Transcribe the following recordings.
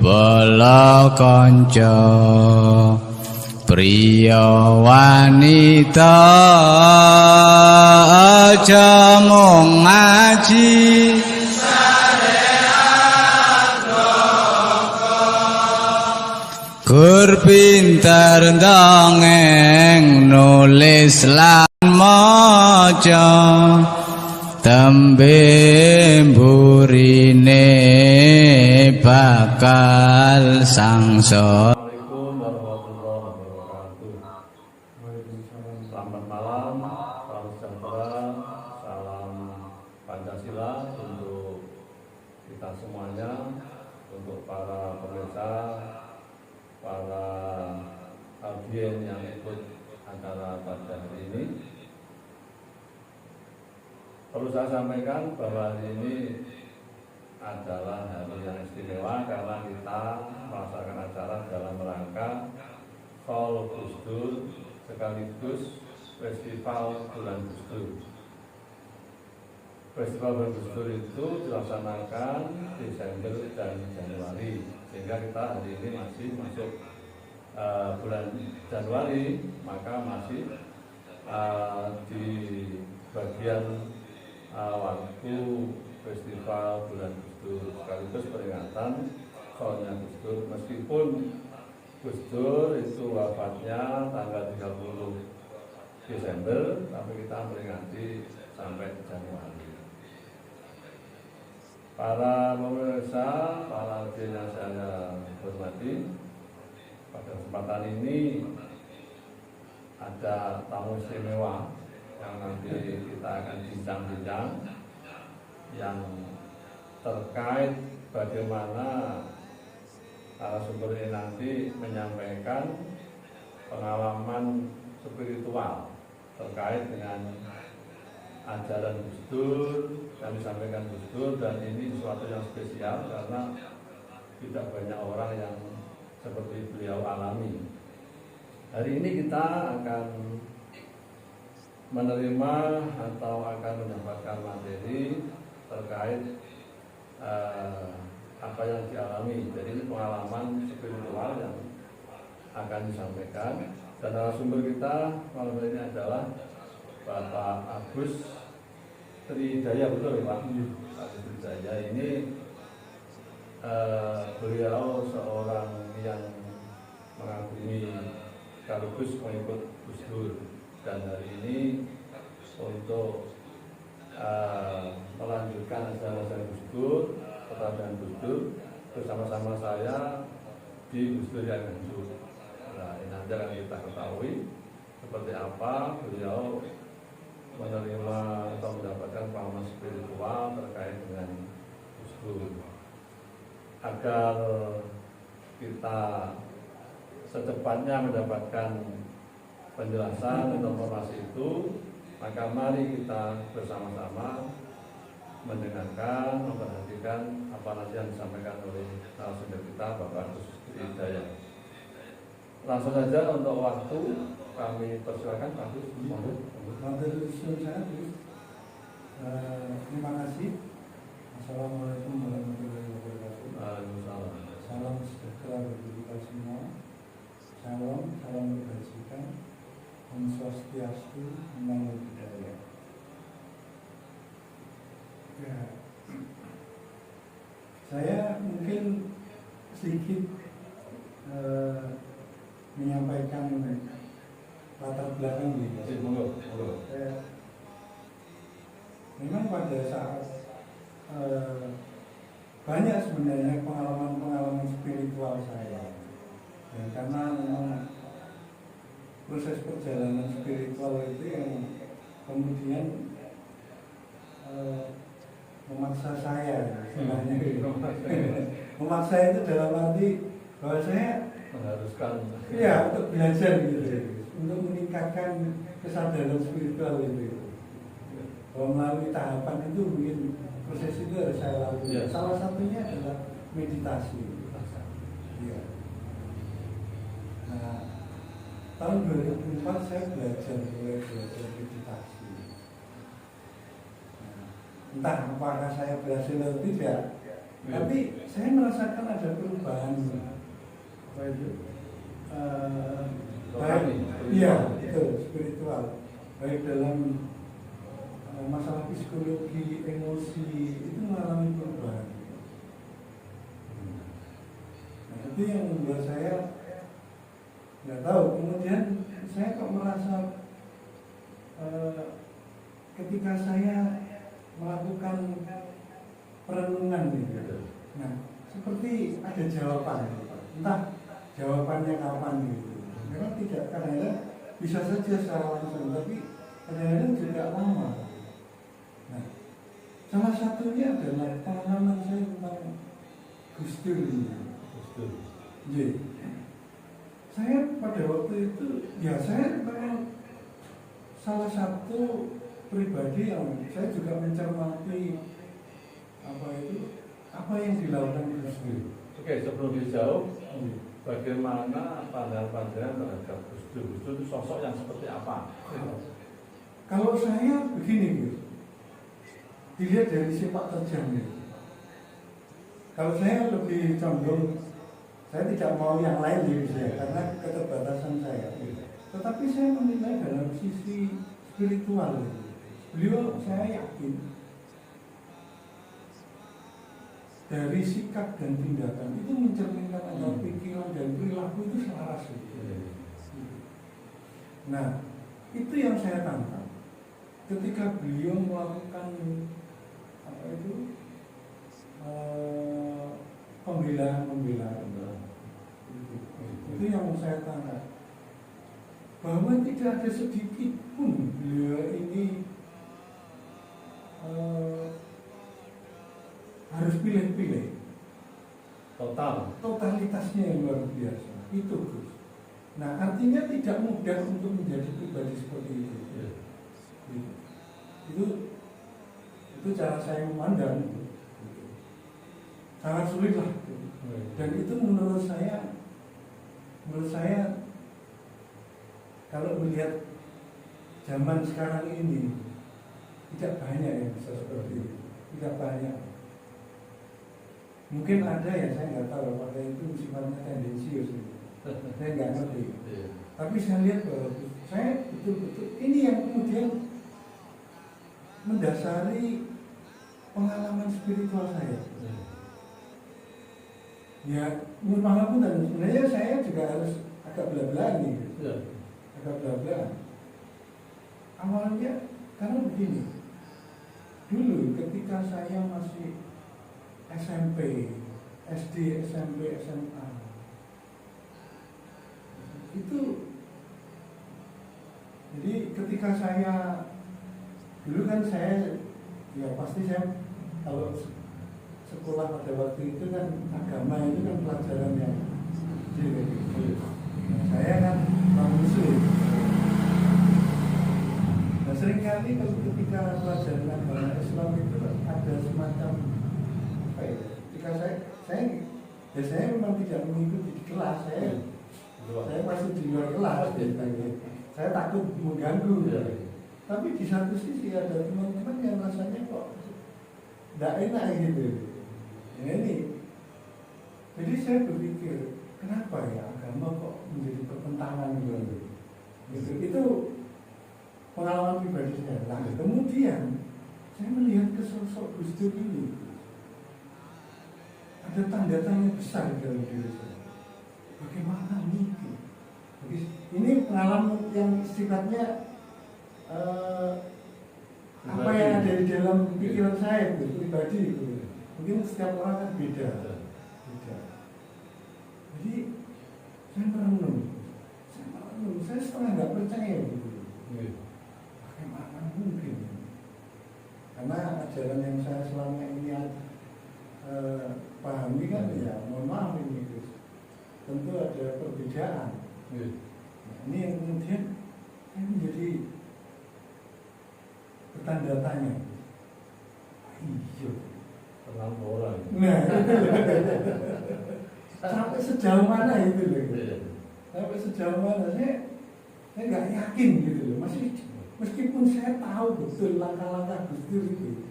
bala kanca priya wanita aja mung ngaji gur pinter ndongeng nulis lan maca tembe mburine bakal sangsara. Assalamualaikum warahmatullahi wabarakatuh. Selamat malam, salam sejahtera, salam Pancasila untuk kita semuanya, untuk para pemirsa, para audien yang ikut acara pada hari ini. Perlu saya sampaikan bahwa hari ini adalah hari yang istimewa karena kita melaksanakan acara dalam rangka Sol Gus Dur sekaligus Festival Bulan Gus Dur. Festival Bulan Gus Dur itu dilaksanakan Desember dan Januari, sehingga kita hari ini masih masuk bulan Januari, maka masih di bagian waktu Festival Bulan Gus Dur sekaligus peringatan Solnya Gus Dur. Meskipun Gus Dur itu wafatnya tanggal 30 Desember, tapi kita memperingati sampai Januari. Para pemirsa, para audien yang saya hormati, pada kesempatan ini ada tamu istimewa yang nanti kita akan bincang-bincang yang terkait bagaimana narasumber ini nanti menyampaikan pengalaman spiritual terkait dengan ajaran Gus Dur yang disampaikan Gus Dur, dan ini sesuatu yang spesial karena tidak banyak orang yang seperti beliau alami. Hari ini kita akan menerima atau akan mendapatkan materi terkait apa yang dialami. Jadi ini pengalaman spiritual yang akan disampaikan, dan narasumber kita malam ini adalah Bapak Agus Tridaya, betul Pak? Agus Tridaya ini beliau seorang yang mengagumi sekaligus mengikut Gus Dur, dan hari ini untuk melanjutkan ajaran Gus Dur, keterangan Gus Dur bersama-sama saya di Gus Dur yang Nganjuk. Nah, ini nanti akan kita ketahui seperti apa beliau menerima atau mendapatkan pengalaman spiritual terkait dengan Gus Dur. Agar kita secepatnya mendapatkan penjelasan atau informasi itu, maka mari kita bersama-sama mendengarkan, memperhatikan apa nanti yang disampaikan oleh narasumber kita, Bapak Agus Tridaya. Langsung saja untuk waktu kami persilakan Pak Agus. Terima kasih. Assalamualaikum warahmatullahi wabarakatuh. Waalaikumsalam. Salam sejahtera bagi kita semua. Salam kebajikan. Om Swastiastu, Namo Buddhaya. Ya, saya mungkin sedikit menyampaikan latar belakang ini. Memang pada saat banyak sebenarnya pengalaman spiritual saya, dan karena memang proses perjalanan spiritual itu yang kemudian memaksa saya sebenarnya. Memaksa itu dalam arti bahwa saya mengharuskan untuk belajar gitu, untuk meningkatkan kesadaran spiritual itu. Bahwa melalui tahapan itu mungkin proses itu harus saya lalui. Salah satunya adalah meditasi. Ya. Nah, tahun 2004 saya belajar meditasi. Nah, entah apakah saya berhasil atau tidak, Tapi saya merasakan ada perubahan apa itu? Baik, iya itu spiritual. Baik dalam masalah psikologi, emosi itu mengalami perubahan. Nah, itu yang membuat saya nggak tahu. Kemudian saya kok merasa ketika saya melakukan perenungan gitu. Nah, seperti ada jawaban, entah jawabannya kapan gitu. Memang tidak, kadang-kadang bisa saja secara langsung, tapi kadang-kadang juga lama. Nah, salah satunya adalah pengalaman saya tentang Gus Dur ini. Jadi, saya pada waktu itu, ya saya memang salah satu pribadi yang saya juga mencermati apa yang dilakukan Gus Dur. Oke, sebelum dijauh, bagaimana pandangan-pandangan terhadap Gus Dur? Gus Dur itu sosok yang seperti apa? Kalau saya begini, Gus, dilihat dari sepak terjangnya. Kalau saya lebih condong, saya tidak mau yang lain di saya karena keterbatasan saya. Tetapi saya menilai dalam sisi spiritual. Beliau, saya yakin dari sikap dan tindakan itu mencerminkan antara pikiran dan perilaku itu selaras. Nah, itu yang saya tangkap ketika beliau melakukan pembelaan. Itu yang saya tangkap, bahwa tidak ada sedikit pun beliau ini harus pilih-pilih. Totalitasnya yang luar biasa. Itu Gus. Nah, artinya tidak mudah untuk menjadi pribadi seperti itu. Itu cara saya memandang. Sangat sulit lah. Dan itu menurut saya kalau melihat zaman sekarang ini tidak banyak yang bisa seperti itu. Tidak banyak. Mungkin ada ya, saya nggak tahu apakah itu sifatnya tendensius. Saya nggak ngerti. Tapi saya lihat bahwa saya betul-betul ini yang kemudian mendasari pengalaman spiritual saya. Ya, walaupun dan sebenarnya saya juga harus agak bela-belaan nih. Agak bela-belaan. Awalnya karena begini. Dulu ketika saya masih SMP, SD, SMP, SMA, itu jadi ketika saya dulu kan saya ya pasti saya kalau sekolah pada waktu itu kan agama itu kan pelajaran yang kecil. Nah, saya kan non muslim. Nah, seringkali kalau ketika pelajaran agama Islam itu ada semacam ketika saya memang tidak mengikuti di kelas, saya masih di luar kelas, saya takut mengganggu. Tapi di satu sisi ada teman-teman yang rasanya kok tidak enak gitu. Ya ini, jadi saya berpikir kenapa ya agama kok menjadi pertentangan gitu. Itu pengalaman pribadi saya. Nah, kemudian saya melihat ke sosok Gus Dur ini. Ada tanda-tanda besar dalam diri saya. Bagaimana mungkin? Ini pengalaman yang sifatnya apa yang ada di dalam pikiran saya itu pribadi itu. Mungkin setiap orang kan beda. Jadi saya merenung. Saya setengah nggak percaya gitu. Bagaimana mungkin? Karena ajaran yang saya selama ini pahami kan ya, mohon maaf ini Gus, tentu ada perbedaan. Nah, ini yang kemudian saya menjadi bertanda tanya. Iya, Terlamporan. nah sampai sejauh mana itu loh? Sampai sejauh mana saya nggak yakin gitu loh. Meskipun saya tahu betul langkah-langkah Gus Dur itu,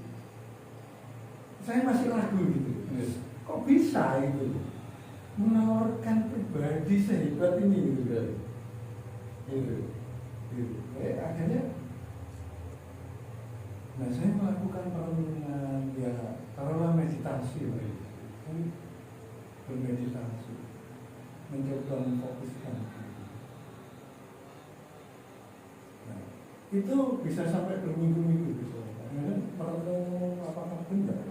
saya masih ragu gitu. Kok bisa itu menawarkan pribadi sehebat ini gitu kan? Gitu. Akhirnya, nah saya melakukan perenungan, ya taruhlah meditasi, bermeditasi, mencoba memfokuskan. Nah, itu bisa sampai berminggu-minggu bisa. Kadang merenung apakah benar.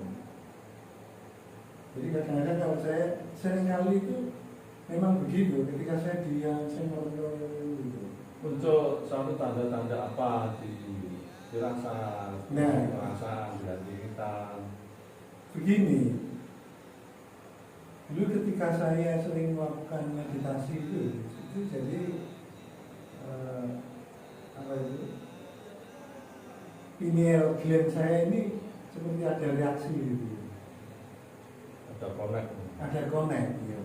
Jadi kadang-kadang kalau saya seringkali itu memang begitu. Ketika saya diam, saya merenung gitu. Muncul suatu tanda-tanda apa di rasa, perasaan di hati kita? Begini, dulu ketika saya sering melakukan meditasi itu jadi apa itu? Pineal gland saya ini seperti ada reaksi gitu. Ada connect ya.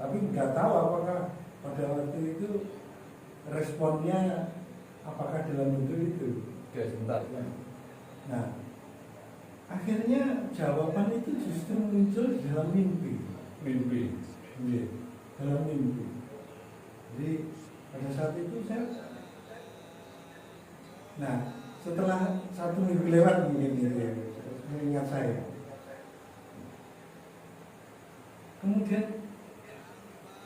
Tapi nggak tahu apakah pada waktu itu responnya apakah dalam bentuk itu. Oke, sebentar. Nah, akhirnya jawaban itu justru muncul di dalam mimpi. Iya, dalam mimpi. Jadi pada saat itu saya, nah setelah 1 minggu lewat mungkin gitu ya, mengingat saya. Kemudian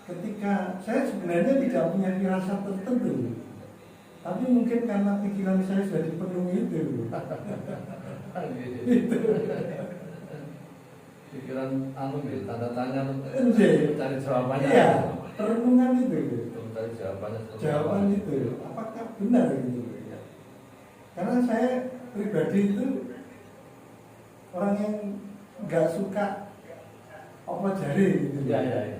ketika saya sebenarnya tidak punya firasat tertentu, tapi mungkin karena pikiran saya sudah dipenuhi itu. Pikiran tanda tanya, cari jawabannya. Iya, perenungan itu. Cari jawabannya. Jawaban itu, apakah benar gitu? Karena saya pribadi itu orang yang nggak suka apa jari gitu. Iya.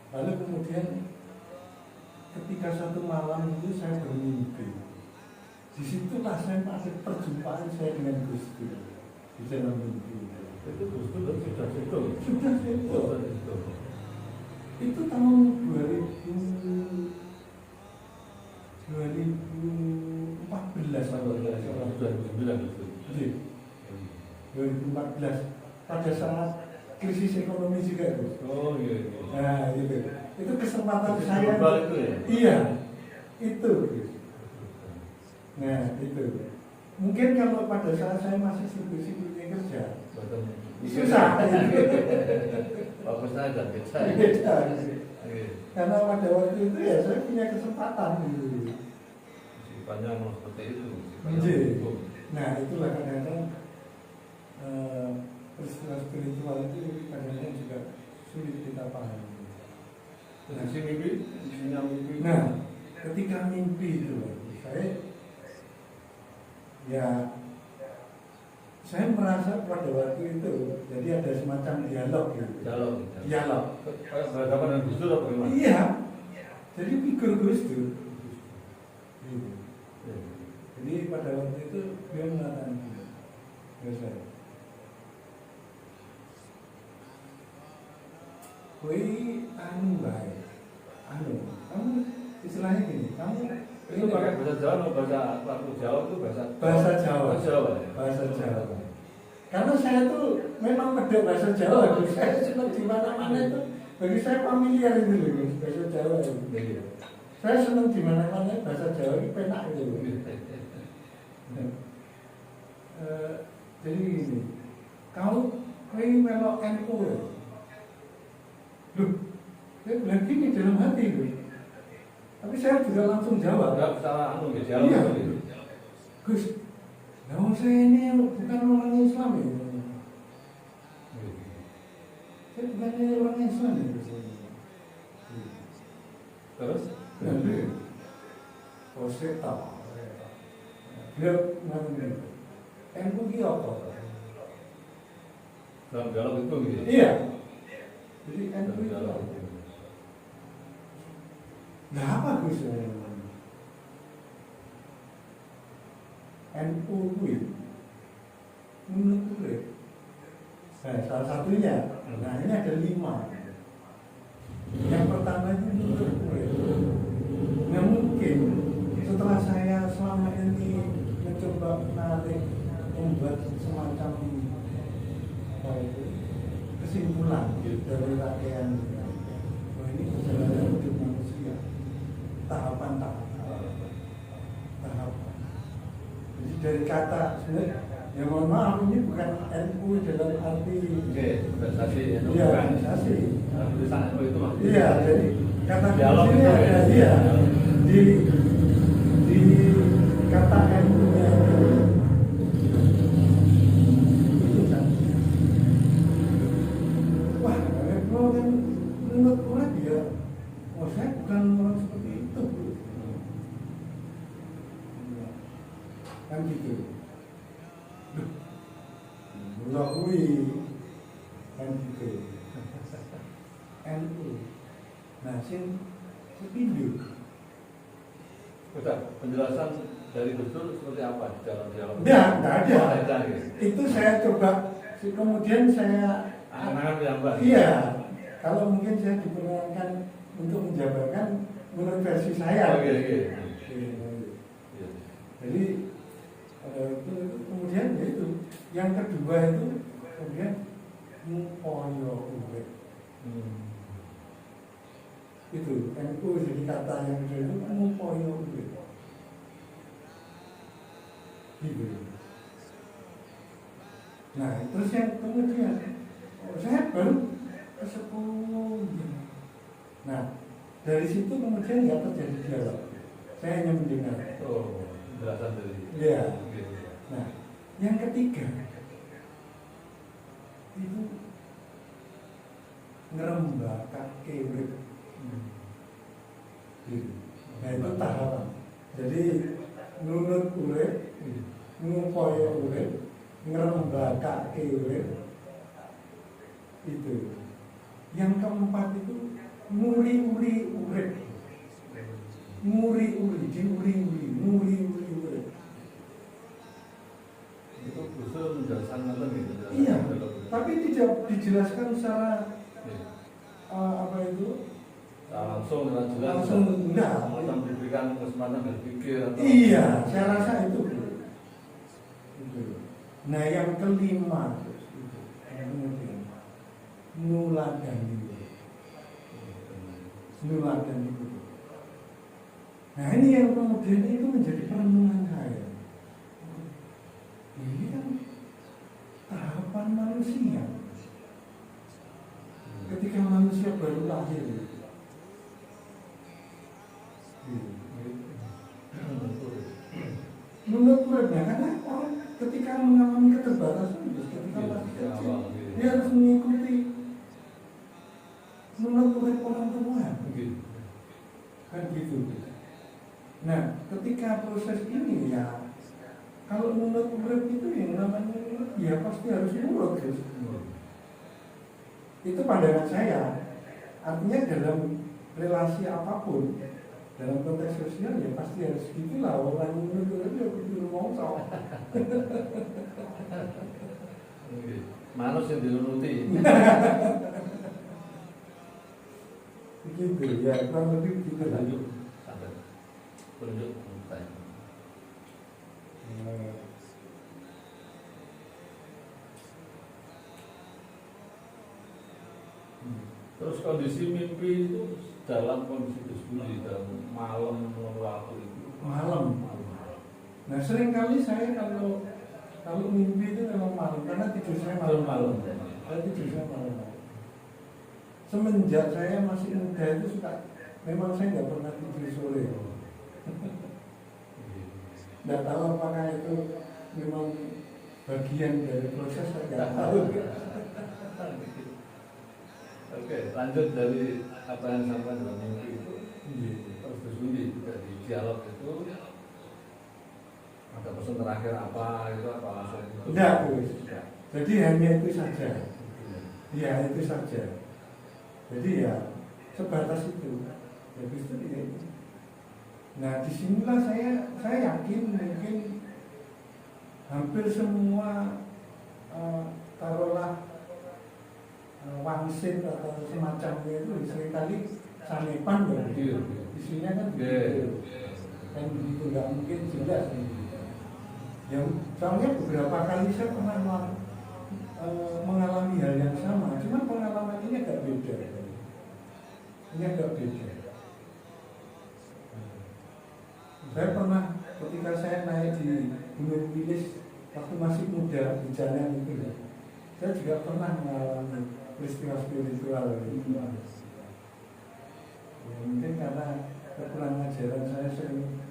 Lalu kemudian ketika satu malam itu saya bermimpi. Disitulah saya masih perjumpaan saya dengan Gus Dur di dalam mimpi. Itu Gus Dur sudah situ. Sudah situ. Itu tahun 2014 pada saat krisis ekonomi juga itu. Oh iya. Nah itu kesempatan saya. Itu ya? Iya, itu. Nah itu. Mungkin kalau pada saat saya masih sibuk-sibuknya kerja, susah. Bagusnya ada beda. Karena pada waktu itu ya saya punya kesempatan gitu. Sifatnya memang seperti itu. Nah itulah kadang-kadang peristiwa spiritual itu kadang-kadang juga sulit kita pahami. Mimpi. Nah ketika mimpi itu saya merasa pada waktu itu jadi ada semacam dialog gitu. Dialog. Berhadapan dengan Gus Dur atau bagaimana? Iya. Jadi figur Gus Dur. Jadi pada waktu itu dia mengatakan saya, kamu istilahnya gini, kamu itu pakai bahasa Jawa atau bahasa Jawa itu bahasa Jawa. Karena saya tuh memang medok bahasa Jawa, saya senang di mana-mana itu, bagi saya familiar itu loh, bahasa Jawa itu. Saya senang di mana-mana bahasa Jawa itu penak itu. Jadi gini, kamu melok NU ya? Loh, saya bilang gini dalam hati loh. Tapi saya juga langsung jawab. Iya. Gus, nah saya ini bukan orang Islam ya. Saya bukan orang Islam ya. Terus? Saya tahu. Dia ngomong, NU ini apa? Dalam dialog itu gitu. Iya. Jadi NU itu apa? Nah apa Gus? NU itu menurut gue. Nah, salah satunya. Nah ini ada 5. Yang pertama itu menurut gue. Nah mungkin setelah saya selama ini mencoba menarik, membuat semacam apa itu kesimpulan dari rangkaian ini perjalanan hidup manusia, tahapan-tahapan. Jadi dari kata sebenarnya, ya mohon maaf ini bukan NU dalam arti organisasi, iya, organisasi. tulisan NU itu maksudnya. Iya, jadi kata dialog ini itu ada ya. dia di kata NU-nya itu kan. Wah, kalau yang menurut orang dia, oh saya bukan orang seperti itu, kan gitu. Duh, melalui kan gitu. NU. Nah, sing sepindu. Udah, penjelasan dari Gus Dur seperti apa di dalam dialog? Enggak ada. Oh, ada gitu. Itu saya coba, kemudian saya Angan-angan penyampaian. iya, kalau mungkin saya diperkenankan untuk menjabarkan menurut versi saya. Oke. Iya. Jadi itu, kemudian ya itu, yang kedua itu kemudian mupoyo urip. Itu NU jadi kata yang kedua itu mupoyo urip. Gitu. Nah, terus yang kemudian saya baru kesepuh. Nah, dari situ kemudian nggak terjadi dialog. Saya hanya mendengar. Oh, penjelasan dari. Iya. Oke. Nah, yang ketiga itu ngerembakake urip. Gitu. Nah, itu tahapan. Jadi nunut urip, ngupaya urip, ngerembakake urip. Itu. Yang keempat itu nguri-uri urip. Nguri-uri, diuri-uri, nguri-uri urip. Itu Gus Dur menjelaskan nonton gitu. Iya, tapi tidak dijelaskan secara apa itu langsung dengan jelas. langsung enggak. Semacam diberikan kesempatan berpikir. Atau Iya, saya rasa itu. Nah, yang kelima kemudian nuladani. Nah, ini yang kemudian itu menjadi perenungan saya. Ini kan tahapan manusia. Ketika manusia baru lahir, menurut mereka, karena orang ketika mengalami keterbatasan, ketika masih kecil, dia harus mengikuti menurut orang tua, kan gitu. Nah, ketika proses ini ya, kalau menurut urip itu yang namanya ya pasti harus nurut, guys. Itu pandangan saya. Artinya dalam relasi apapun, dalam konteks sosial ya pasti harus gitulah, orang menurut urip ya kudu ngomong. Manus yang dinuruti. Begitu ya, kurang lebih begitu lah. Lanjut sampai penunjuk tanya. Terus kondisi mimpi itu dalam kondisi tersebut dalam malam waktu itu. Malam. Nah, seringkali saya kalau mimpi itu memang malam karena tidur saya malam. Saya tidur saya malam. Semenjak saya masih muda itu suka, memang saya nggak pernah tidur sore. Nggak tahu apakah itu memang bagian dari proses, saya nggak tahu. Oke, lanjut dari apa yang disampaikan dalam mimpi itu. Terus bersembunyi dari dialog itu ada pesan terakhir apa itu apa langsung itu? Enggak, Gus. Jadi hanya itu saja. Ya itu saja. Jadi ya sebatas itu. Habis itu ya. Nah disinilah saya yakin mungkin hampir semua taruhlah wangsit atau semacamnya itu seringkali sanepan ya. Isinya kan begitu. Kan begitu nggak mungkin jelas. Ya soalnya beberapa kali saya pernah mengalami hal yang sama, cuma pengalaman ini agak beda. Ini agak beda. Saya pernah ketika saya naik di Gunung Wilis waktu masih muda di jalan itu, saya juga pernah mengalami peristiwa spiritual. Ya, mungkin karena kekurangan ajaran saya sering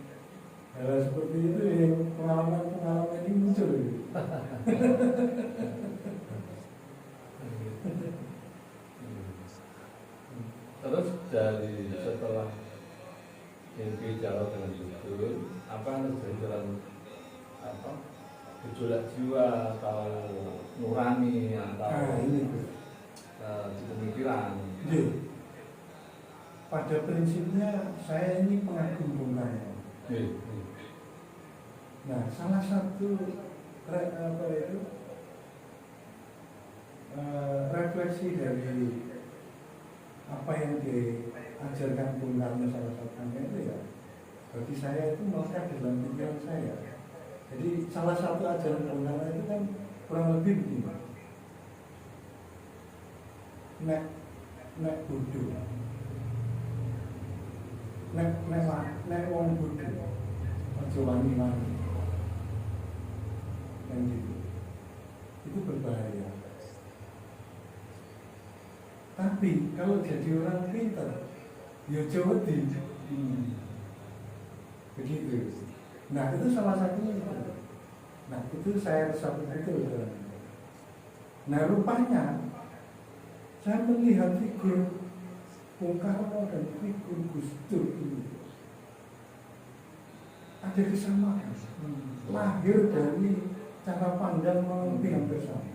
hal seperti itu, ya, pengalaman ini muncul. Terus dari setelah mimpi jauh dengan betul, apa yang terjadi dalam apa gejolak jiwa atau nurani atau ini di pemikiran? Jadi, pada prinsipnya saya ini pengagum Bung Karno. Nah, salah satu refleksi dari apa yang diajarkan Bung Karno salah satunya itu ya, bagi saya itu melekat dalam pikiran saya. Jadi salah satu ajaran Bung Karno itu kan kurang lebih begini. Nek bodoh, nek wong bodoh, aja wani-wani, kan gitu. Itu berbahaya. Tapi kalau jadi orang pintar, ya coba di begitu. Nah itu salah satunya itu. Nah itu saya resap itu. Nah rupanya saya melihat figur Bung Karno dan figur Gus Dur ini ada kesamaan. Lahir dari cara pandang mimpi yang bersama.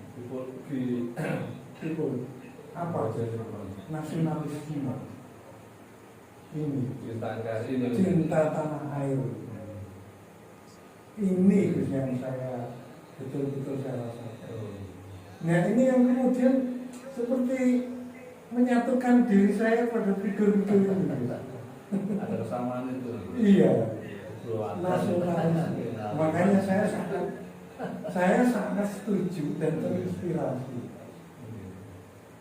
Figur apa nasionalisme ini, cinta tanah air ini yang saya betul-betul saya rasakan. Nah ini yang kemudian seperti menyatukan diri saya pada figur-figur ini. Ada kesamaan itu. Iya, nasionalisme. Makanya saya sangat setuju dan terinspirasi.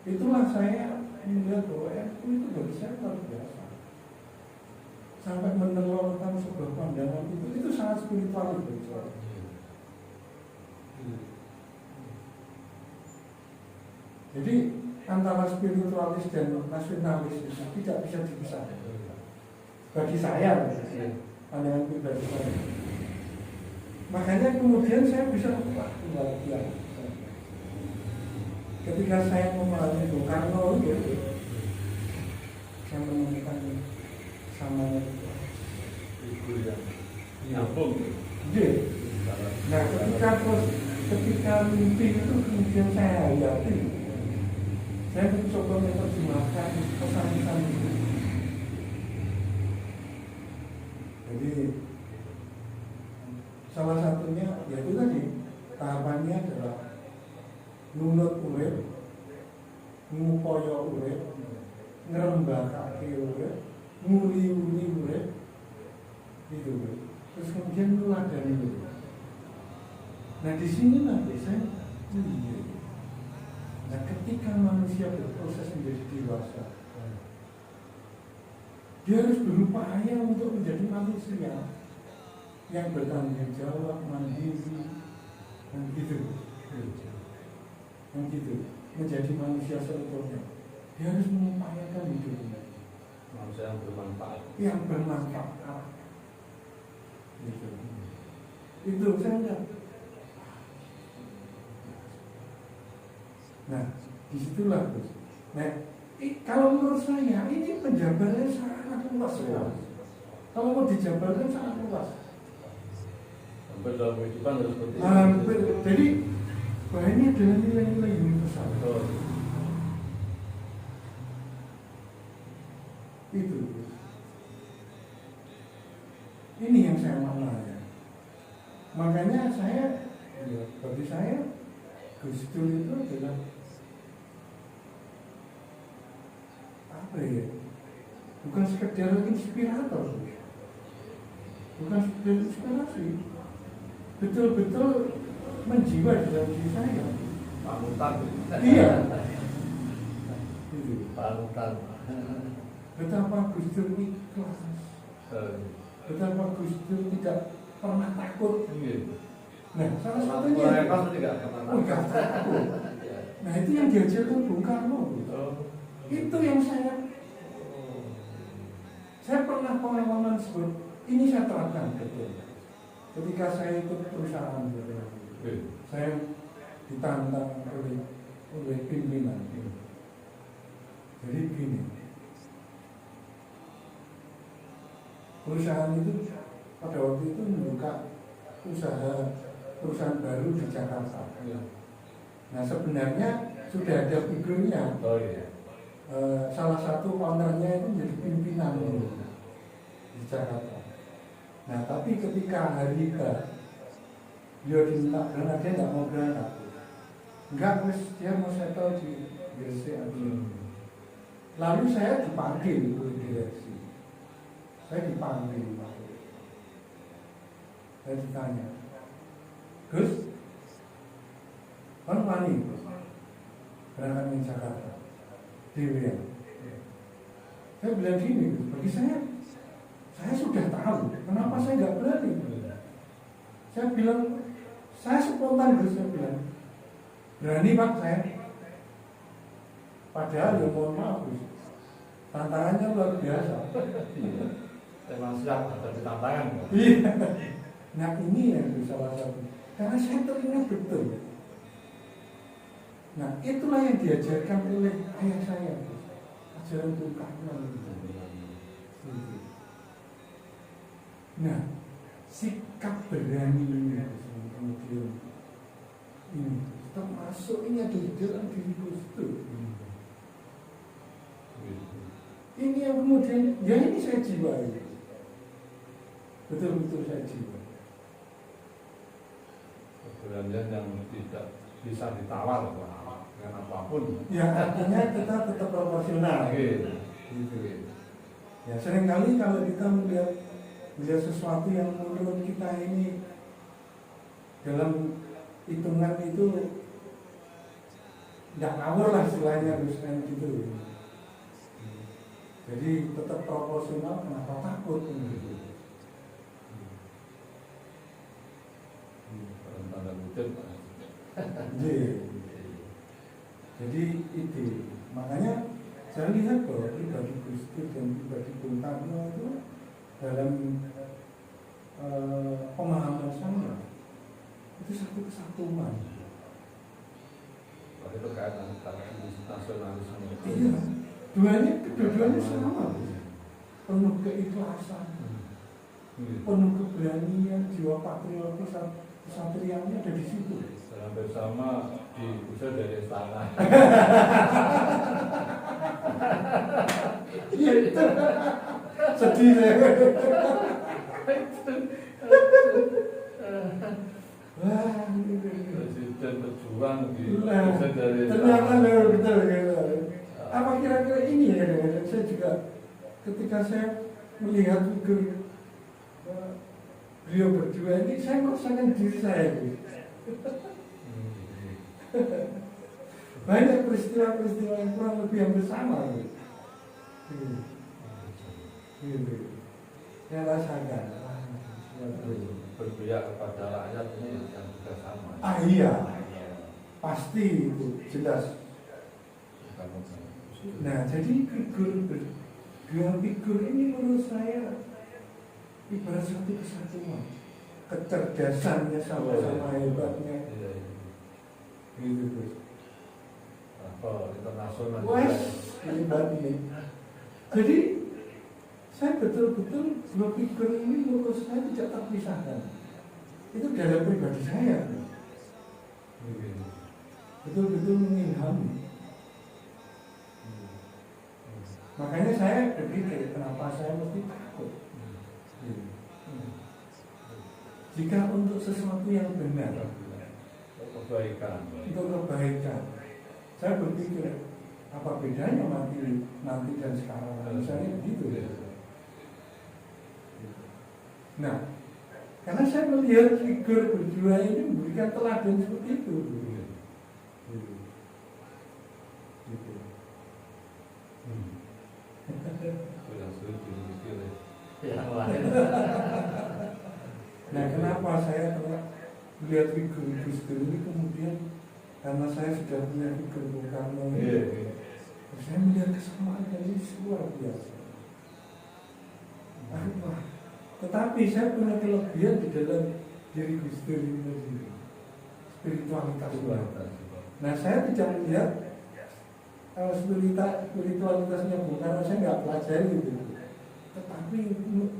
Itulah saya melihat bahwa NU itu bagi saya luar biasa. Sampai menelurkan sebuah pandangan itu sangat spiritual bagi saya. Jadi antara spiritualis dan nasionalis itu tidak bisa dipisahkan. Bagi saya, pandangan pribadi saya. Makanya kemudian saya bisa luar biasa. Ketika saya memahami Bung Karno itu, saya menemukan samanya figur yang nyambung. Iya. Nah, ketika mimpi itu kemudian saya hayati, saya mencoba menerjemahkan pesan-pesan itu. Jadi salah satunya yaitu tadi tahapannya adalah nunut urip, ngupaya urip, ngrembakake urip, nguli-uli urip, gitu. Terus kemudian nuladani urip. Nah di sini nanti saya nah ketika manusia berproses menjadi dewasa, dia harus berupaya untuk menjadi manusia yang bertanggung jawab, mandiri, dan gitu. Yang gitu, menjadi manusia seutuhnya. Dia harus mengupayakan hidupnya. Manusia yang bermanfaat. Yang bermanfaat. Gitu. Itu saya lihat. Nah, disitulah Gus. Nah, kalau menurut saya ini penjabarannya sangat luas sekali. Kalau mau dijabarkan sangat luas. Hampir dalam kehidupan harus seperti itu. Hampir. Jadi bahwa ini adalah nilai-nilai universal. Itu. Ini yang saya maknanya. Makanya saya, ya, bagi saya Gus Dur itu adalah apa ya? Bukan sekedar inspirator, bukan sekedar inspirasi, betul-betul menjiwa di dalam diri saya. panutan. Iya. Gitu. Panutan. Betapa Gus Dur ikhlas, betapa Gus Dur tidak pernah takut. Nah, salah satunya tidak enggak takut. Nah, itu yang diajarkan Bung Karno. Itu yang saya pernah pengalaman sebut, ini saya terapkan betul. Ketika saya ikut perusahaan, saya ditantang oleh pimpinan. Jadi gini, perusahaan itu pada waktu itu membuka perusahaan baru di Jakarta. Nah, sebenarnya sudah ada figurnya. Salah satu ownernya itu menjadi pimpinan di Jakarta. Nah, tapi ketika hari H dia diminta berangkat, dia nggak mau berangkat. Enggak, dia mau settle di GC aja. Lalu saya dipanggil oleh direksi. Saya dipanggil. Saya ditanya, Gus, kan wani berangkat ke Jakarta, Dewi. Saya bilang gini, bagi saya sudah tahu, kenapa saya nggak berani. Saya bilang, saya spontan Gus, saya bilang, berani Pak saya. Padahal ya mohon maaf Gus, tantangannya luar biasa. Memang siap ada tantangan. Iya. Nah ini yang salah satu, karena saya teringat betul. Nah itulah yang diajarkan oleh ayah saya, ajaran Bung Karno. Nah sikap berani ini kemudian ini termasuk ini ada di dalam diri Gus Dur. Ini yang kemudian, ya ini saya jiwai, betul-betul saya jiwai. Keberanian yang tidak bisa ditawar dengan apapun. Ya artinya kita tetap proporsional. Gitu. Ya seringkali kalau kita melihat sesuatu yang menurut kita ini dalam hitungan itu tidak ngawur lah istilahnya harusnya gitu. Jadi tetap proporsional, kenapa takut? Tanda kutip. Jadi itu makanya saya lihat bahwa pribadi Gus Dur dan pribadi Bung Karno itu dalam pemahaman saya itu satu kesatuan. Itu terkait nasionalisme. Iya, kedua-duanya sama, penuh keikhlasan, penuh keberanian, jiwa patriotis, kesatriannya ada di situ. Hampir sama diusir dari istana. Iya itu, sedih saya. Wah, Presiden berjuang nah, dari ternyata betul gitu. Apa kira-kira ini ya? Saya juga ketika saya melihat figur beliau berdua ini, saya merasakan diri saya. Banyak peristiwa-peristiwa yang kurang lebih hampir sama. Saya rasakan. Berpihak kepada rakyat ini yang juga sama. Iya, pasti itu jelas. Nah, jadi dua figur ini menurut saya ibarat satu kesatuan. Kecerdasannya sama-sama hebatnya. Gitu. Apa internasional? Wes, hebat ini. Jadi saya betul-betul dua figur ini menurut saya tidak terpisahkan. Itu dalam pribadi saya. Betul-betul mengilhami. Makanya saya berpikir kenapa saya mesti takut. Jika untuk sesuatu yang benar, untuk kebaikan, saya berpikir apa bedanya nanti dan sekarang, misalnya begitu. Nah, karena saya melihat figur berdua ini memberikan teladan seperti itu. yang sulit dimiliki oleh yang lain. Nah, kenapa saya melihat figur Gus Dur ini kemudian karena saya sudah punya figur Bung Karno ini, saya melihat kesamaan ini luar biasa. Wah, tetapi saya punya kelebihan di dalam diri Gus Dur ini sendiri, spiritualitas. Nah, saya tidak melihat spiritualitasnya Bung Karno, saya nggak pelajari itu. Tetapi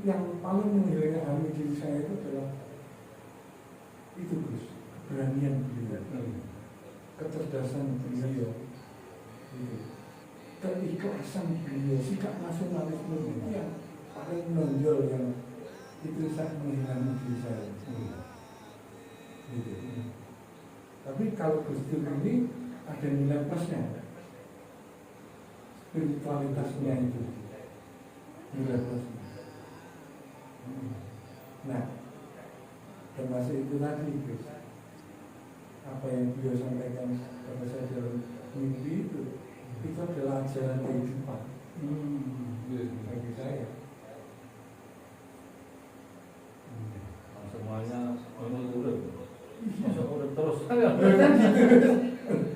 yang paling mengilhami diri saya itu adalah itu Gus, keberanian beliau, kecerdasan beliau, keikhlasan beliau, sikap nasionalisme itu yang paling menonjol, yang itu sangat mengilhami diri saya. Gitu. Tapi kalau Gus Dur ini ada nilai plusnya, spiritualitasnya itu nilai plusnya. Nah, termasuk itu tadi Gus, apa yang beliau sampaikan pada saya dalam mimpi itu adalah ajaran kehidupan bagi saya. Semuanya menurut terus.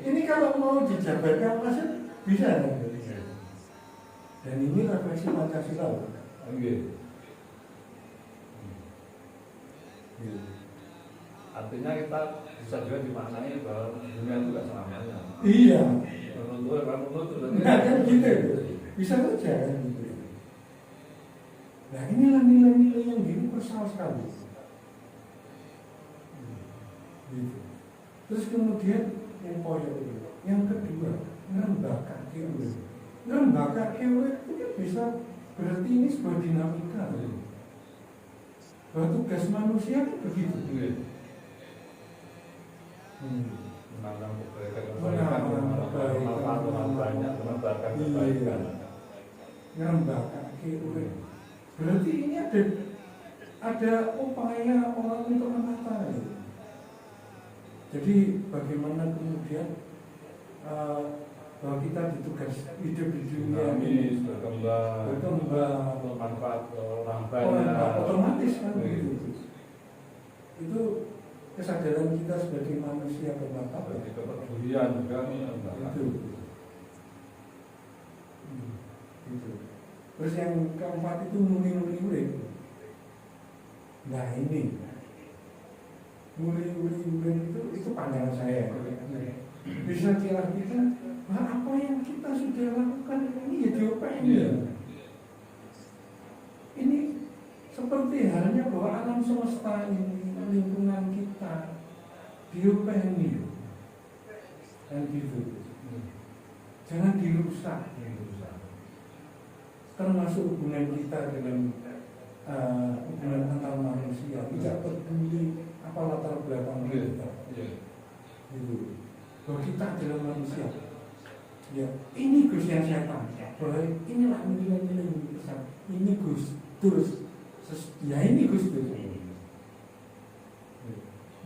Ini kalau mau dijabarkan masih bisa kan? Dan ini refleksi Pancasila. Artinya kita bisa juga dimaknai bahwa dunia itu gak selamanya. Iya. Menurut Nah, kan gitu. Bisa saja kan gitu. Nah, inilah nilai-nilai yang universal sekali. Gitu. Terus kemudian yang poin itu, yang kedua, ngerembakkan keurus. Ngerembakkan keurus itu kan bisa berarti ini sebuah dinamika. Bahwa tugas manusia itu begitu. Menanam kebaikan, banyak, menambahkan kebaikan. Ngerembakkan keurus. Berarti ini ada upaya orang untuk menata itu. Jadi bagaimana kemudian bahwa kita ditugas hidup di dunia ini berkembang, bermanfaat orang banyak, otomatis kan itu kesadaran kita sebagai manusia bermartabat, kepedulian juga itu. Terus yang keempat itu muni-muni urip. Nah ini muli-muli itu pandangan saya. Bisa kira kita, apa yang kita sudah lakukan ini ya diopeni. Ini seperti halnya bahwa alam semesta ini, lingkungan kita diopeni, dan gitu. Jangan dirusak. Termasuk hubungan kita dengan hubungan antar manusia, tidak peduli apa latar belakang kita. Gitu. Bahwa kita adalah manusia. Ya, ini Gus yang saya tanya. Bahwa inilah nilai-nilai yang besar. Ini Gus terus. Ya ini Gus terus.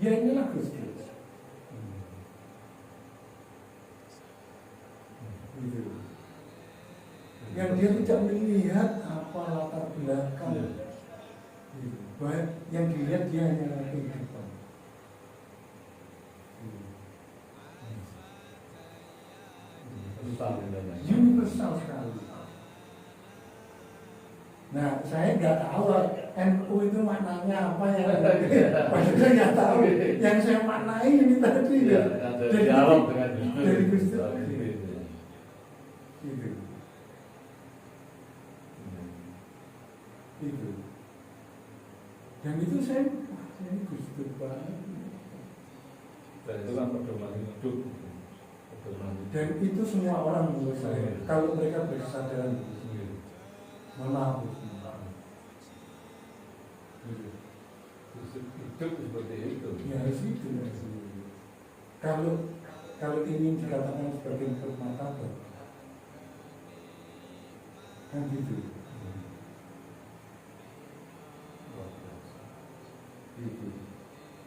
Ya inilah Gus terus. Gitu. Yang dia tidak melihat apa latar belakang. Gitu. Bahwa yang dilihat dia hanya kehidupan. Universal sekali. Nah, saya nggak tahu NU itu maknanya apa ya. Saya nggak tahu. Yang saya maknai ini tadi ya. Dari Gus Dur. Itu. Dan itu saya, ini Gus Dur banget. Dan itu kan pedoman hidup. Dan itu semua orang menurut saya, kalau mereka berkesadaran, mohon maaf, hidup seperti itu. ya harus itu. Kalau ini dikatakan sebagai bermartabat, kan gitu.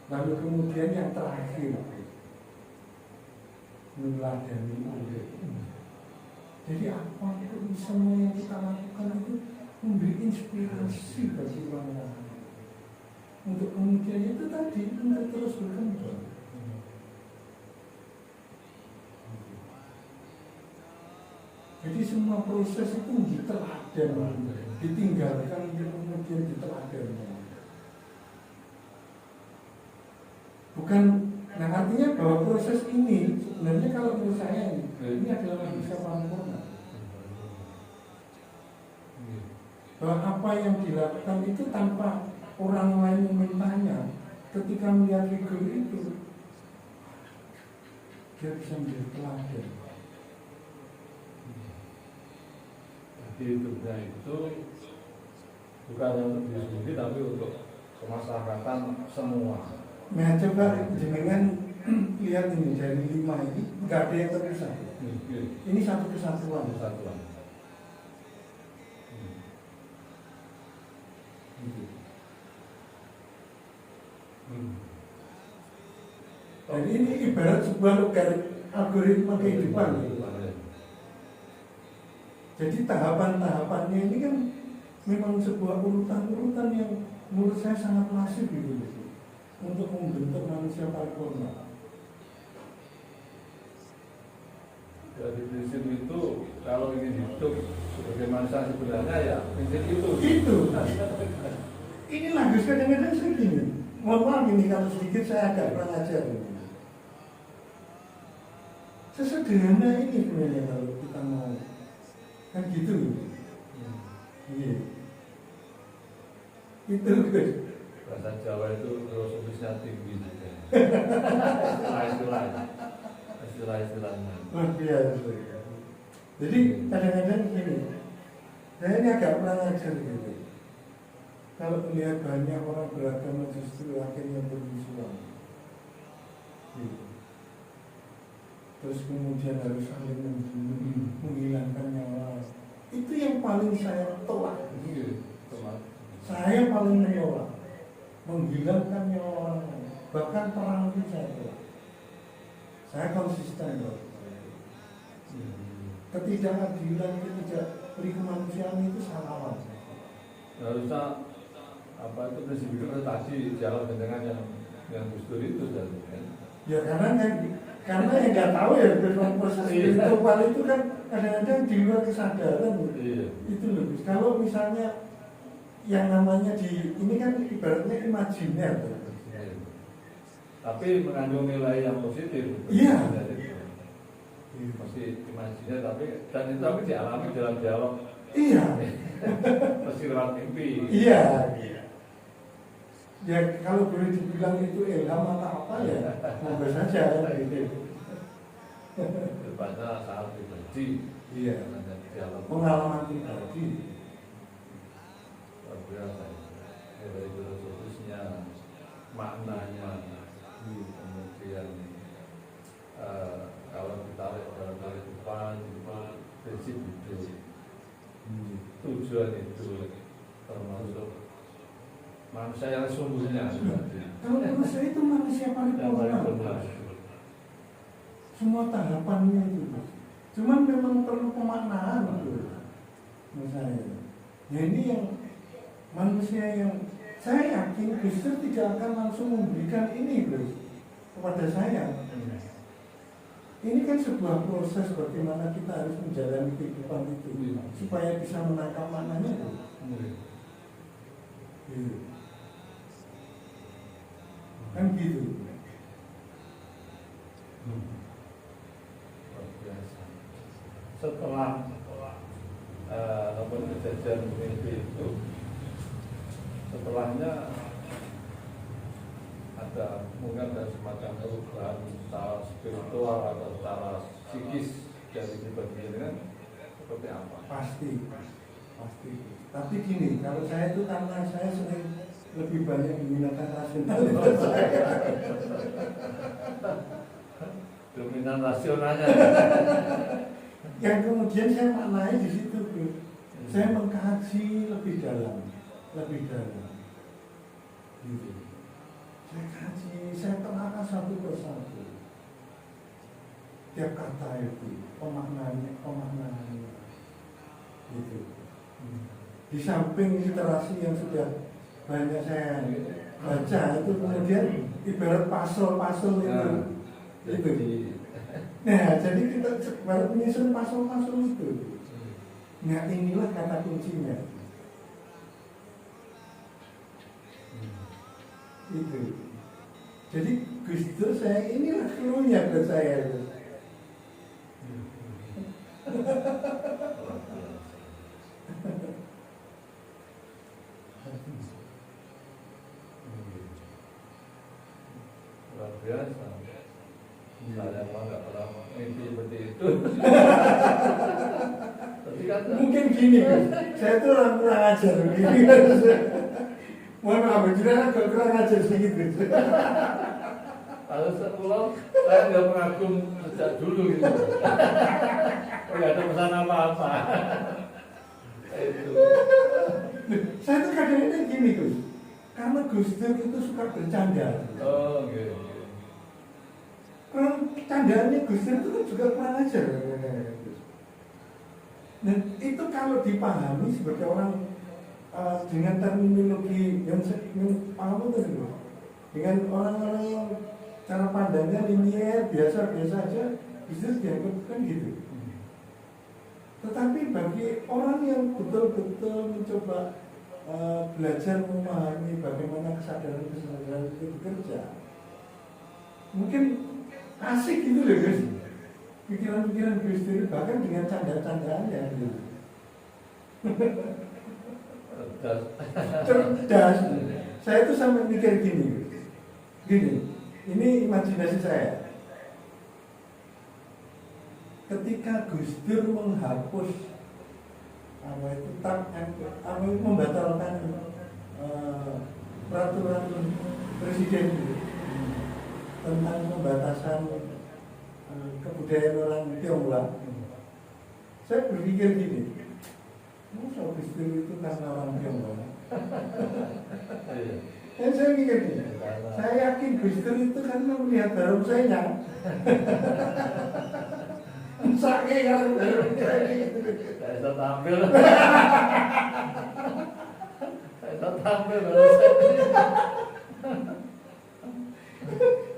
Lalu kemudian yang terakhir, meneladani urip. Jadi apapun semua yang kita lakukan itu memberi inspirasi bagi orang lain. Untuk kemudian itu tadi untuk terus berkembang. Jadi semua proses itu diteladan, ditinggalkan untuk kemudian diteladannya. Bukan, nah artinya bahwa proses ini sebenarnya kalau menurut saya ini adalah manusia paripurna. Bahwa apa yang dilakukan itu tanpa orang lain memintanya, ketika melihat figur itu dia bisa menjadi teladan. Jadi hidupnya itu bukan untuk diri sendiri tapi untuk kemasyarakatan semua. Nah coba jenengan lihat ini dari 5 ini nggak ada yang terpisah. Ini satu kesatuan. Jadi ini ibarat sebuah algoritma kehidupan. Jadi tahapan-tahapannya ini kan memang sebuah urutan-urutan yang menurut saya sangat masif gitu untuk membentuk manusia paripurna. Dari prinsip itu kalau ingin hidup sebagai manusia sebenarnya ya prinsip itu. Inilah Gus kadang-kadang saya gini. Mohon maaf ini kalau sedikit saya agak kurang ajar ini. Sesederhana ini sebenarnya kalau kita mau kan gitu. Iya. Itu Gus. Bahasa Jawa itu filosofisnya tinggi juga. Istilah-istilahnya. Luar biasa. Jadi kadang-kadang gini, saya ini agak kurang ajar gitu. Kalau melihat banyak orang beragama justru akhirnya bermusuhan. Gitu. Terus kemudian harus saling membunuh, menghilangkan nyawa. Itu yang paling saya tolak. Saya paling menolak menghilangkan nyawa orang lain. Bahkan perang itu saya tolak. Saya konsisten loh. Ketidakadilan, ketidakberi kemanusiaan itu salah. Harusnya apa itu prinsip itu tadi jalan dengan yang Gus Dur itu kan? Ya karena yang nggak tahu ya proses spiritual itu kan kadang-kadang di luar kesadaran. Iya. Itu loh. Kalau misalnya yang namanya ini kan ibaratnya imajiner. Tapi mengandung nilai yang positif. Iya. Masih imajiner dan itu tapi dialami dalam dialog. Iya. Pasti lewat mimpi. Iya. Ya kalau boleh dibilang itu ilham atau apa ya, monggo saja gitu. Depannya sangat pribadi. Iya. Dialog. Pengalaman pribadi. Luar biasa. Dari filosofisnya, maknanya, kemudian kalau ditarik dalam kehidupan itu prinsip hidup, tujuan itu termasuk manusia yang sesungguhnya. Kalau manusia itu manusia paripurna. Semua tahapannya itu. Cuman memang perlu pemaknaan menurut saya. Ya ini yang manusia yang saya yakin Gus Dur tidak akan langsung memberikan ini Gus kepada saya. Ini kan sebuah proses bagaimana kita harus menjalani kehidupan itu supaya bisa menangkap maknanya. Kan gitu. Setelah kejadian mimpi itu, setelahnya ada mungkin ada semacam perubahan secara spiritual atau secara psikis dari pribadi kan seperti apa? Pasti. Tapi gini, kalau saya itu karena saya sering lebih banyak menggunakan rasionalitas saya. Dominan rasionalnya. Yang kemudian saya maknai di situ, Gus. Saya mengkaji lebih dalam. Gitu. Saya kaji, saya telaah satu persatu. setiap kata itu pemaknaannya gitu. Di samping literasi yang sudah banyak saya baca itu kemudian ibarat pasal-pasal itu. Nah, jadi kita baru menyusun pasal-pasal itu. Nah, inilah kata kuncinya. Itu. Jadi Gus Dur saya inilah cluenya buat saya. Luar biasa. Saya mau nggak pernah mimpi seperti itu. Tapi kan Mungkin gini, saya tuh orang kurang ajar begini. Mohon maaf, jenengan agak kurang ajar sedikit. kalau sekolah saya nggak mengagum sejak dulu gitu. Nggak ada pesan apa-apa. Itu. Saya tuh kadang-kadang gini Gus, karena Gus Dur itu suka bercanda. Oh, gitu. Kalau candaannya Gus Dur itu kan juga kurang ajar. Nah itu kalau dipahami sebagai orang dengan terminologi yang apa itu, dengan orang-orang yang cara pandangnya linier biasa-biasa aja, Gus Dur dianggap kan gitu. Tetapi bagi orang yang betul-betul mencoba belajar memahami bagaimana kesadaran itu bekerja, mungkin asik gitu loh Gus. Pikiran-pikiran Gus Dur bahkan dengan canda-candaannya gitu. Cerdas. Saya tuh sampai mikir gini, ini imajinasi saya. Ketika Gus Dur menghapus membatalkan peraturan presiden tentang pembatasan kebudayaan orang Tionghoa, saya berpikir gini, masa Gus Dur itu karena orang Tionghoa? Dan saya mikir gini, saya yakin Gus Dur itu karena melihat barongsainya. Sakit kalau barongsai gitu. Saya bisa tampil. Saya bisa tampil barongsai.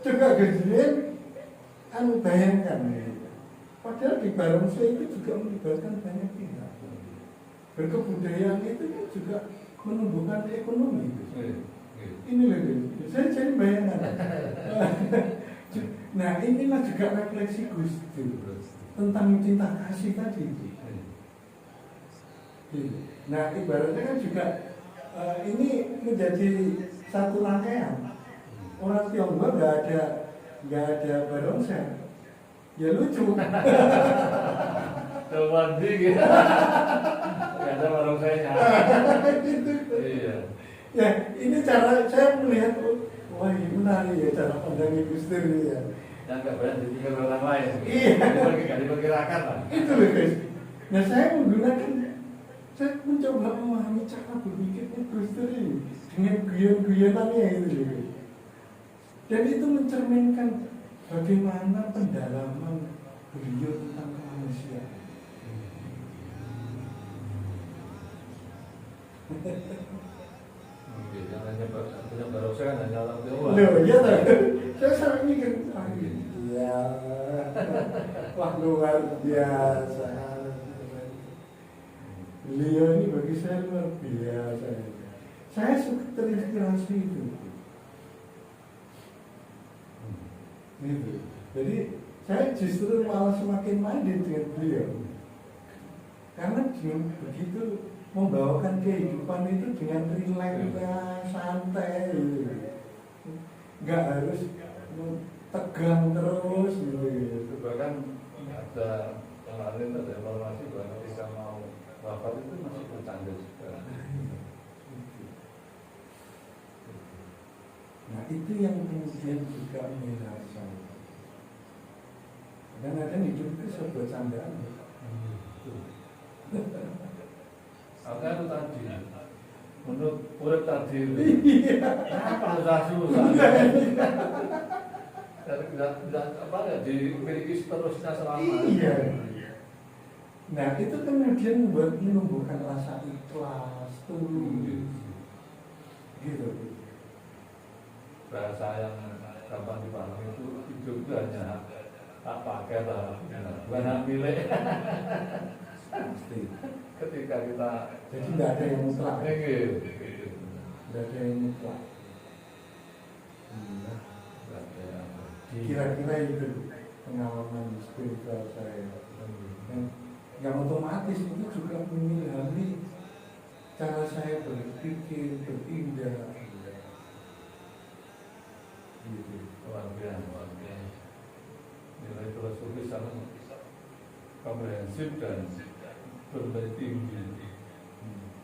Coba Gus Dur bayangkan, padahal di barongsai itu juga melibatkan banyak pihak. Berkebudayaan itu juga menumbuhkan ekonomi. Ini loh, saya jadi bayangkan. Nah inilah juga refleksi Gus Dur tentang cinta kasih tadi. Nah ibaratnya kan juga ini menjadi satu rangkaian. Orang Tionghoa nggak ada barongsai, ya lucu. Mandi gitu. Nggak ada barongsainya. Iya. Ya ini cara saya melihat, wah ini menarik ya cara pandang Gus Dur ya. Yang nggak banyak dipikir orang lain. Iya. Nggak diperkirakan lah. Itu loh guys. Nah saya mencoba memahami cara berpikirnya Gus Dur ini dengan guyon-guyonannya itu loh. Dan itu mencerminkan bagaimana pendalaman beliau tentang kemanusiaan. Yang hanya punya barongsai kan hanya orang Tionghoa. Loh, iya tak? Saya sampai mikir, iya, wah luar biasa. Beliau ini bagi saya luar biasa. Saya suka terinspirasi itu. Gitu. Jadi saya justru malah semakin mandiri dengan beliau. Karena dia begitu membawakan kehidupan itu dengan rileks, santai, nggak harus tegang terus gitu. Bahkan ada kemarin ada informasi bahwa ketika mau wafat itu masih bercanda juga. Nah itu yang kemudian juga mengenai saya. Kadang-kadang hidup itu sebuah candaan. Artinya itu tadi, menurut urip tadi, apa susah-susah? dan tidak apa ya dimiliki seterusnya selama. Iya. Nah itu kemudian menumbuhkan rasa ikhlas, tulus, gitu. Bahasa yang gampang dipahami itu hidup itu hanya tak pakai lah, bukan hak milik. Pasti. Ketika kita Jadi tidak ada yang mutlak. gitu. Tidak ada yang mutlak. Nggak ada yang Kira-kira itu pengalaman spiritual saya. Yang otomatis itu juga mengilhami cara saya berpikir, bertindak. Gitu. luar biasa. Nilai filosofis sangat komprehensif dan bernilai tinggi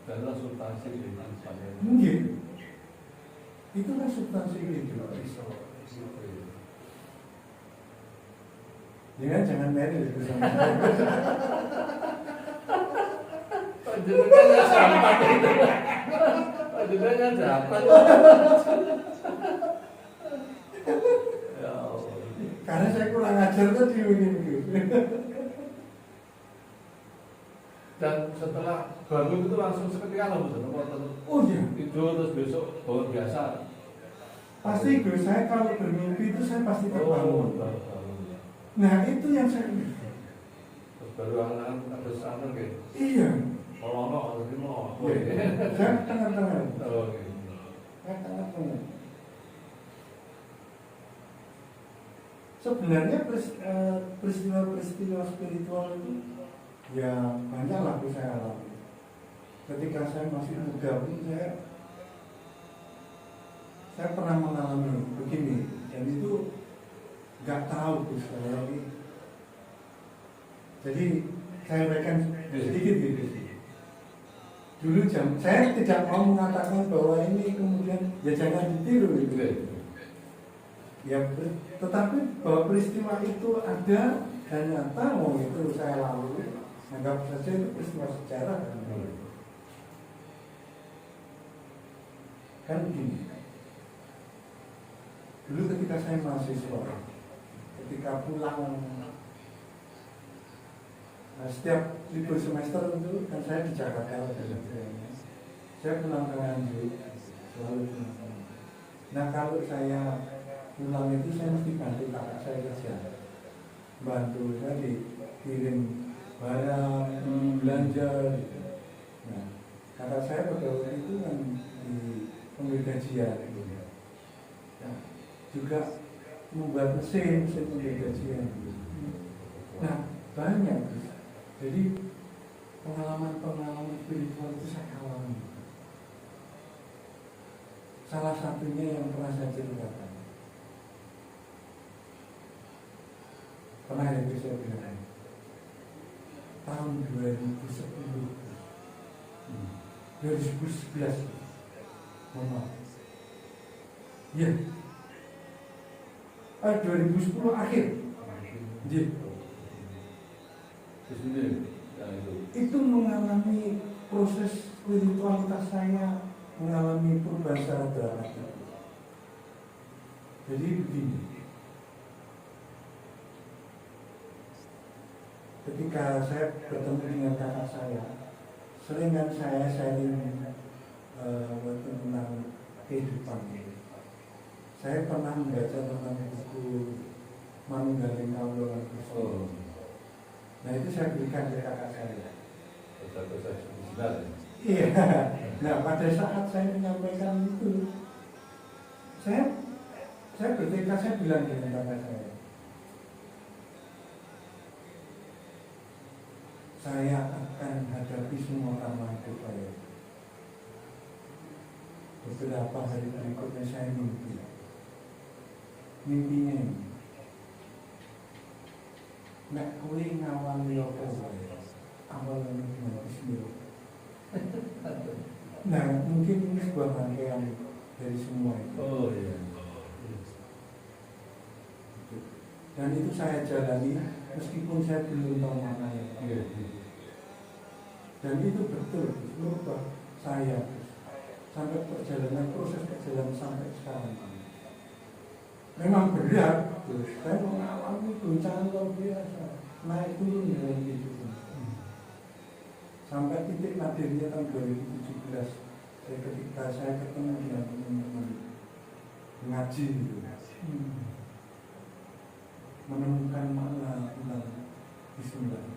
dan substansi kehidupan. Mungkin itulah substansi kehidupan. Jangan meril itu sama saya. Panjenengannya dapat itu. Panjenengannya dapat. Ya Allah. Karena saya kurang ajar tadi begitu. Dan setelah bangun itu langsung seketika langsung Oh iya, tidur terus besok bangun biasa. pasti gue saya kalau bermimpi itu saya pasti terbangun. Baru. Nah itu yang saya Terus baru anak ada sana gitu. iya. Kalau no harus mau. Saya tengah-tengah. Oh gitu. Saya tengah-tengah. Sebenarnya peristiwa-peristiwa spiritual itu ya banyaklah yang saya alami. Ketika saya masih muda pun saya pernah mengalami begini, dan itu nggak tahu saya ini. Jadi saya berikan sedikit gitu. Dulu saya tidak mau mengatakan bahwa ini kemudian ya jangan ditiru gitu. Ya, tetapi bahwa peristiwa itu ada dan nyata, itu saya lalui, anggap saja itu peristiwa sejarah kan begini. Dulu ketika saya mahasiswa, ketika pulang, setiap libur semester itu kan saya di Jakarta, saya pulang ke Nganjuk, selalu pulang. Nah kalau saya pulang itu saya mesti bantu kakak saya kerja, bantu saya dikirim barang, belanja gitu. Nah kakak saya pada waktu itu kan di pemberi gajian gitu. Nah, juga membuat mesin pemberi gajian gitu. Nah banyak gitu. Jadi pengalaman spiritual itu saya alami. Salah satunya yang pernah saya ceritakan, pernah yang saya bilang tahun 2010 2011 Mama ya 2010 akhir ya. Itu mengalami proses spiritualitas saya, mengalami perubahan secara dramatis. Jadi begini, ketika saya bertemu dengan kakak saya, sering kan saya sharing tentang kehidupan. Saya pernah membaca tentang buku Manunggaling Kawula Gusti. Nah itu saya berikan ke kakak saya. Iya. Nah pada saat saya menyampaikan itu, saya bertekad, saya bilang dengan kakak saya akan hadapi semua tantangan saya. Beberapa hari berikutnya saya mimpinya ini. Nek kowe ngawali apa wae, awalnya dengan bismillah. Nah mungkin ini sebuah rangkaian dari semua itu. Oh iya. Dan itu saya jalani meskipun saya belum tahu maknanya. Dan itu betul merubah saya sampai proses perjalanan sampai sekarang. memang berat. Saya mengalami goncangan luar biasa, naik turun dalam kehidupan. Sampai titik nadirnya tahun 2017, ketika saya ketemu dengan teman-teman ngaji gitu. Menemukan makna tentang Bismillah.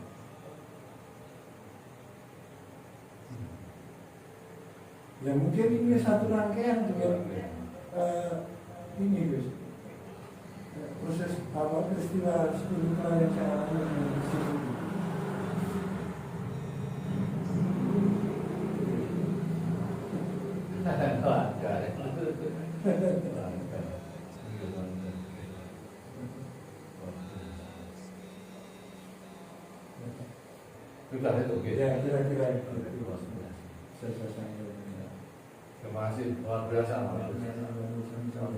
Ya mungkin ini satu rangkaian dengan ini guys, proses peristiwa spiritual yang saya alami di situ. Sudah itu oke. Ya kira-kira itu. Saya Terima kasih, luar biasa, luar biasa, dengan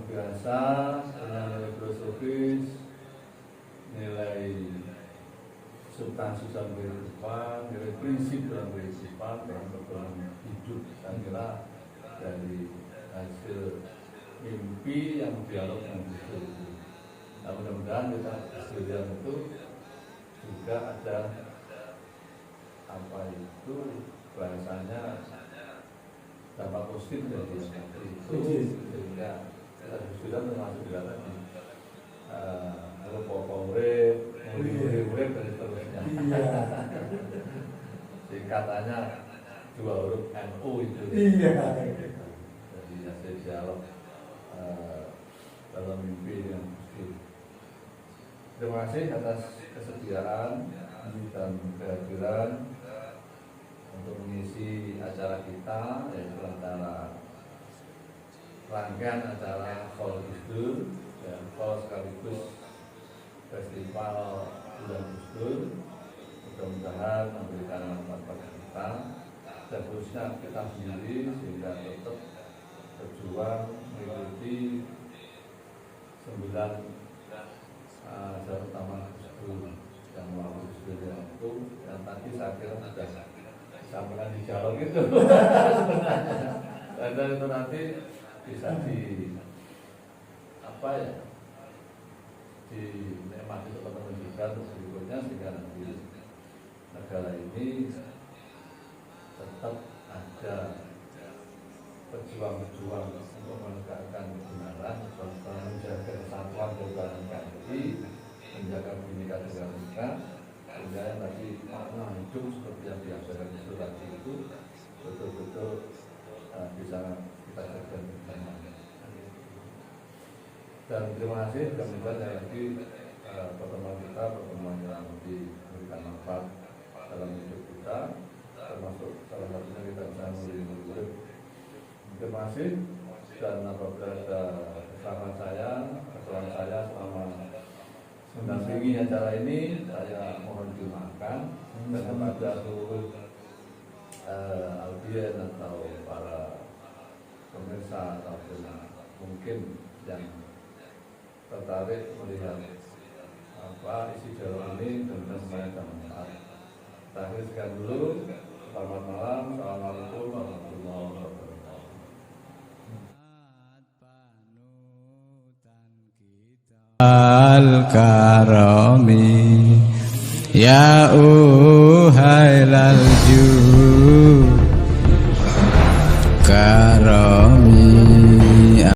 nilai filosofis, nilai substansi dalam kehidupan, nilai prinsip dalam kehidupan, dalam perjalanan hidup. Saya kira dari hasil mimpi yang dialog dengan Gustur. Nah, mudah-mudahan kita Gusturian itu juga ada apa itu bahasanya dampak positif dari yang tadi itu, sehingga kita sudah termasuk juga tadi kalau urip, urip dan seterusnya. Singkatannya 2 huruf NU itu. Jadi hasil dialog dalam mimpi yang positif. Terima kasih atas kesediaan dan kehadiran untuk mengisi acara kita, yaitu antara rangkaian acara Khaul Gusdur dan Khaul sekaligus festival Bulan Gusdur. Mudah-mudahan memberikan manfaat bagi kita dan khususnya kita sendiri, sehingga tetap berjuang mengikuti 9 jalur utama Gusdur yang melalui Gusdur itu, dan tadi saya kira sudah sampaikan di dialog itu sebenarnya, dan itu nanti bisa di apa ya, dinikmati teman-teman juga untuk berikutnya, sehingga nanti negara ini tetap ada berjuang untuk menegakkan kebenaran, menjaga kesatuan kebangsaan NKRI, menjaga Bhinneka Tunggal Ika, sehingga tadi makna hidup seperti yang diajarkan Gustur tadi itu betul-betul bisa kita jaga bersama. Dan terima kasih, mudah-mudahan lagi pertemuan kita, pertemuan yang lebih memberikan manfaat dalam hidup kita, termasuk salah satunya kita bisa murid-murid. Terima kasih, dan apabila ada kesalahan saya selama mendampingi acara ini, saya mohon dimaafkan, dan kepada seluruh audien atau para pemirsa ataupun mungkin yang tertarik melihat apa isi jalur ini, dan semuanya bermanfaat. Kita akhirkan dulu. Selamat malam. Assalamualaikum warahmatullahi wabarakatuh. Al-Karami Ya uhailal ju